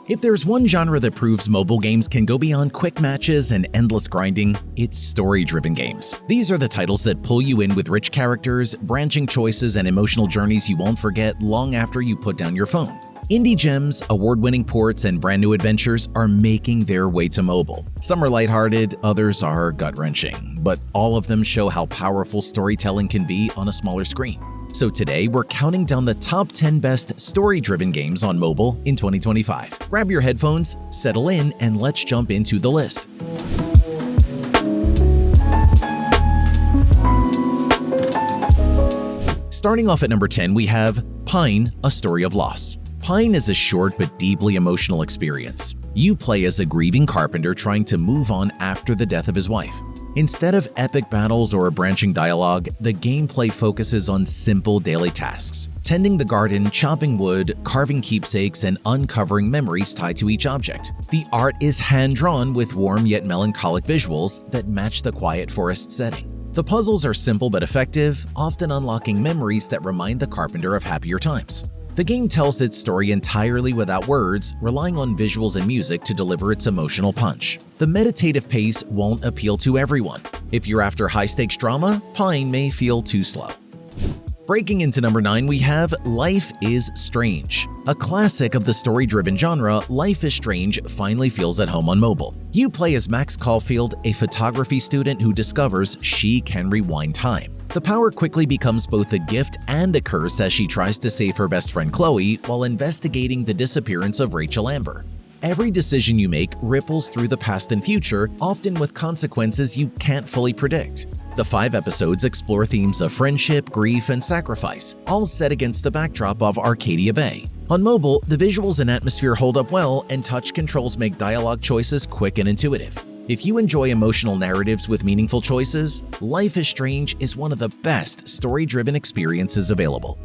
If there's one genre that proves mobile games can go beyond quick matches and endless grinding, it's story-driven games. These are the titles that pull you in with rich characters, branching choices, and emotional journeys you won't forget long after you put down your phone. Indie gems, award-winning ports, and brand new adventures are making their way to mobile. Some are lighthearted, others are gut-wrenching, but all of them show how powerful storytelling can be on a smaller screen. So today, we're counting down the top 10 best story-driven games on mobile in 2025. Grab your headphones, settle in, and let's jump into the list. Starting off at number 10, we have Pine: A Story of Loss. Pine is a short but deeply emotional experience. You play as a grieving carpenter trying to move on after the death of his wife. Instead of epic battles or a branching dialogue, the gameplay focuses on simple daily tasks: tending the garden, chopping wood, carving keepsakes, and uncovering memories tied to each object. The art is hand-drawn with warm yet melancholic visuals that match the quiet forest setting. The puzzles are simple but effective, often unlocking memories that remind the carpenter of happier times. The game tells its story entirely without words, relying on visuals and music to deliver its emotional punch. The meditative pace won't appeal to everyone. If you're after high-stakes drama, Pine may feel too slow. Breaking into number 9, we have Life is Strange. A classic of the story-driven genre, Life is Strange finally feels at home on mobile. You play as Max Caulfield, a photography student who discovers she can rewind time. The power quickly becomes both a gift and a curse as she tries to save her best friend Chloe while investigating the disappearance of Rachel Amber. Every decision you make ripples through the past and future, often with consequences you can't fully predict. The 5 episodes explore themes of friendship, grief, and sacrifice, all set against the backdrop of Arcadia Bay. On mobile, the visuals and atmosphere hold up well, and touch controls make dialogue choices quick and intuitive. If you enjoy emotional narratives with meaningful choices, Life is Strange is one of the best story-driven experiences available.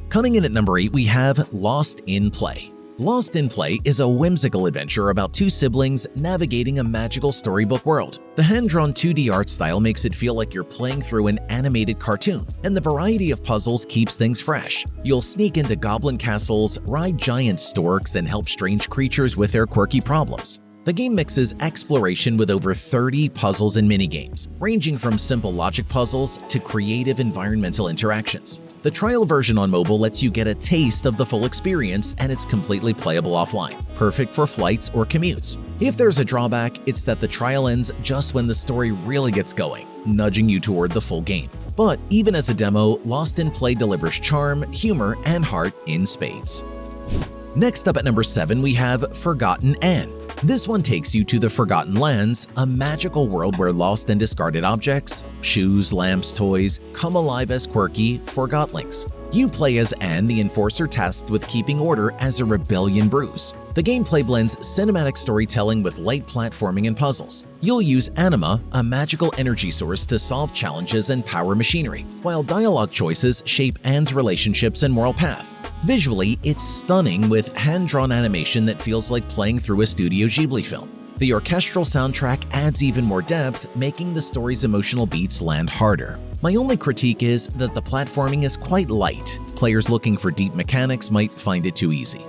Coming in at number 8, we have Lost in Play. Lost in Play is a whimsical adventure about 2 siblings navigating a magical storybook world. The hand-drawn 2D art style makes it feel like you're playing through an animated cartoon, and the variety of puzzles keeps things fresh. You'll sneak into goblin castles, ride giant storks, and help strange creatures with their quirky problems. The game mixes exploration with over 30 puzzles and minigames, ranging from simple logic puzzles to creative environmental interactions. The trial version on mobile lets you get a taste of the full experience, and it's completely playable offline, perfect for flights or commutes. If there's a drawback, it's that the trial ends just when the story really gets going, nudging you toward the full game. But even as a demo, Lost in Play delivers charm, humor, and heart in spades. Next up at number 7, we have Forgotten Anne. This one takes you to the Forgotten Lands, a magical world where lost and discarded objects, shoes, lamps, toys, come alive as quirky forgotlings. You play as Anne, the enforcer tasked with keeping order as a rebellion brews. The gameplay blends cinematic storytelling with light platforming and puzzles. You'll use Anima, a magical energy source, to solve challenges and power machinery, while dialogue choices shape Anne's relationships and moral path. Visually, it's stunning with hand-drawn animation that feels like playing through a Studio Ghibli film. The orchestral soundtrack adds even more depth, making the story's emotional beats land harder. My only critique is that the platforming is quite light. Players looking for deep mechanics might find it too easy.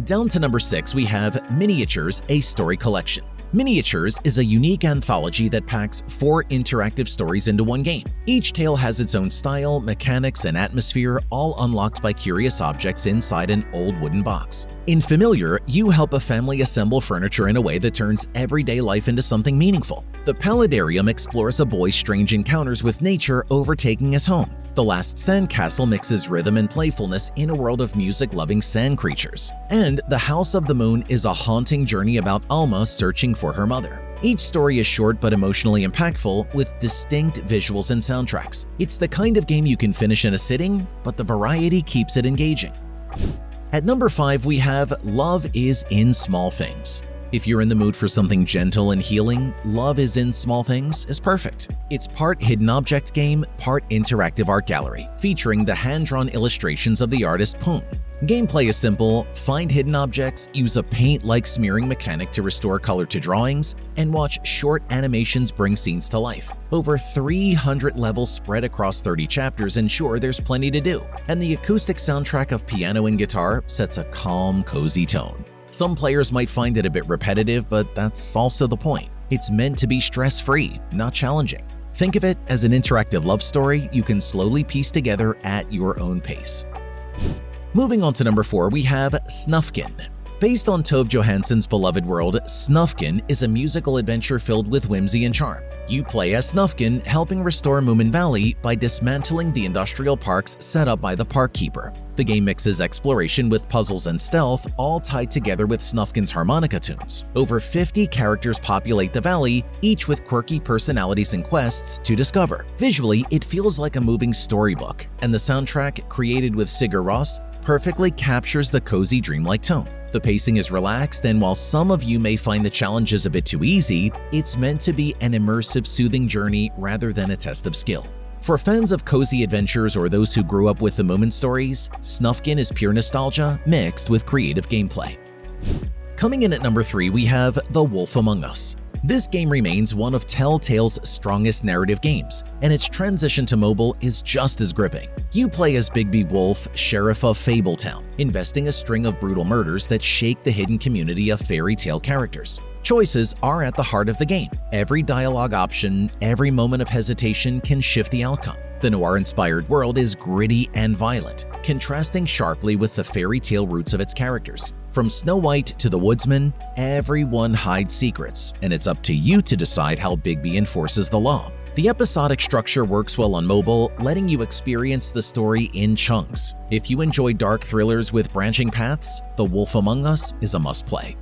Down to number 6, we have Miniatures: A Story Collection. Miniatures is a unique anthology that packs 4 interactive stories into one game. Each tale has its own style, mechanics, and atmosphere, all unlocked by curious objects inside an old wooden box. In Familiar, you help a family assemble furniture in a way that turns everyday life into something meaningful. The Palladarium explores a boy's strange encounters with nature overtaking his home. The Last Sandcastle mixes rhythm and playfulness in a world of music-loving sand creatures. And The House of the Moon is a haunting journey about Alma searching for her mother. Each story is short but emotionally impactful, with distinct visuals and soundtracks. It's the kind of game you can finish in a sitting, but the variety keeps it engaging. At number 5, we have Love is in Small Things. If you're in the mood for something gentle and healing, Love is in Small Things is perfect. It's part hidden object game, part interactive art gallery, featuring the hand-drawn illustrations of the artist Poon. Gameplay is simple: find hidden objects, use a paint-like smearing mechanic to restore color to drawings, and watch short animations bring scenes to life. Over 300 levels spread across 30 chapters ensure there's plenty to do, and the acoustic soundtrack of piano and guitar sets a calm, cozy tone. Some players might find it a bit repetitive, but that's also the point. It's meant to be stress-free, not challenging. Think of it as an interactive love story you can slowly piece together at your own pace. Moving on to number 4, we have Snufkin. Based on Tove Johansson's beloved world, Snufkin is a musical adventure filled with whimsy and charm. You play as Snufkin, helping restore Moomin Valley by dismantling the industrial parks set up by the park keeper. The game mixes exploration with puzzles and stealth, all tied together with Snufkin's harmonica tunes. Over 50 characters populate the valley, each with quirky personalities and quests to discover. Visually, it feels like a moving storybook, and the soundtrack, created with Sigur Rós, perfectly captures the cozy dreamlike tone. The pacing is relaxed, and while some of you may find the challenges a bit too easy, it's meant to be an immersive, soothing journey rather than a test of skill. For fans of cozy adventures or those who grew up with the Moomin stories, Snufkin is pure nostalgia mixed with creative gameplay. Coming in at number 3, we have The Wolf Among Us. This game remains one of Telltale's strongest narrative games, and its transition to mobile is just as gripping. You play as Bigby Wolf, sheriff of Fabletown, investing a string of brutal murders that shake the hidden community of fairy tale characters. Choices are at the heart of the game. Every dialogue option, every moment of hesitation can shift the outcome. The noir-inspired world is gritty and violent, contrasting sharply with the fairy tale roots of its characters. From Snow White to the Woodsman, everyone hides secrets, and it's up to you to decide how Bigby enforces the law. The episodic structure works well on mobile, letting you experience the story in chunks. If you enjoy dark thrillers with branching paths, The Wolf Among Us is a must-play.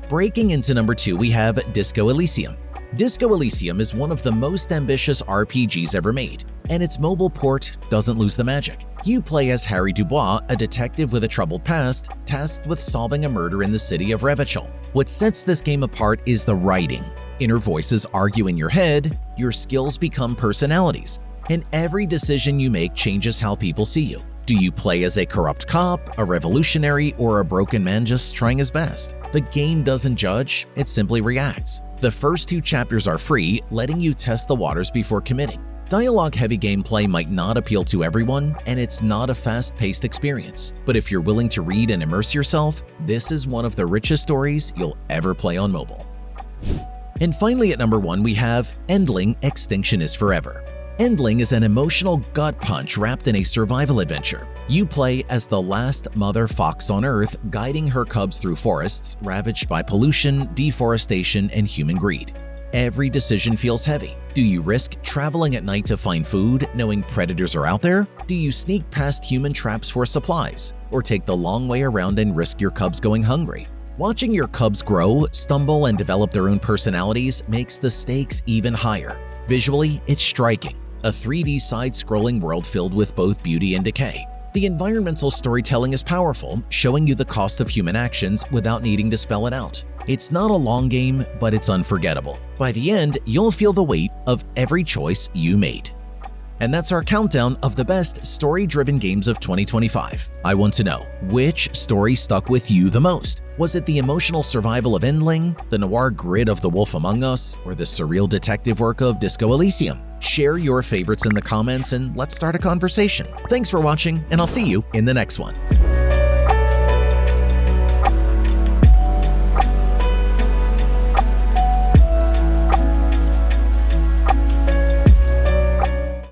Breaking into number 2, we have Disco Elysium. Disco Elysium is one of the most ambitious RPGs ever made, and its mobile port doesn't lose the magic. You play as Harry Dubois, a detective with a troubled past, tasked with solving a murder in the city of Revachol. What sets this game apart is the writing. Inner voices argue in your head, your skills become personalities, and every decision you make changes how people see you. Do you play as a corrupt cop, a revolutionary, or a broken man just trying his best? The game doesn't judge, it simply reacts. The first 2 chapters are free, letting you test the waters before committing. Dialogue-heavy gameplay might not appeal to everyone, and it's not a fast-paced experience. But if you're willing to read and immerse yourself, this is one of the richest stories you'll ever play on mobile. And finally at number 1, we have Endling, Extinction is Forever. Endling is an emotional gut punch wrapped in a survival adventure. You play as the last mother fox on Earth, guiding her cubs through forests ravaged by pollution, deforestation, and human greed. Every decision feels heavy. Do you risk traveling at night to find food, knowing predators are out there? Do you sneak past human traps for supplies? Or take the long way around and risk your cubs going hungry? Watching your cubs grow, stumble, and develop their own personalities makes the stakes even higher. Visually, it's striking. A 3D side-scrolling world filled with both beauty and decay. The environmental storytelling is powerful, showing you the cost of human actions without needing to spell it out. It's not a long game, but it's unforgettable. By the end, you'll feel the weight of every choice you made. And that's our countdown of the best story-driven games of 2025. I want to know, which story stuck with you the most? Was it the emotional survival of Endling, the noir grit of The Wolf Among Us, or the surreal detective work of Disco Elysium? Share your favorites in the comments and let's start a conversation. Thanks for watching, and I'll see you in the next one.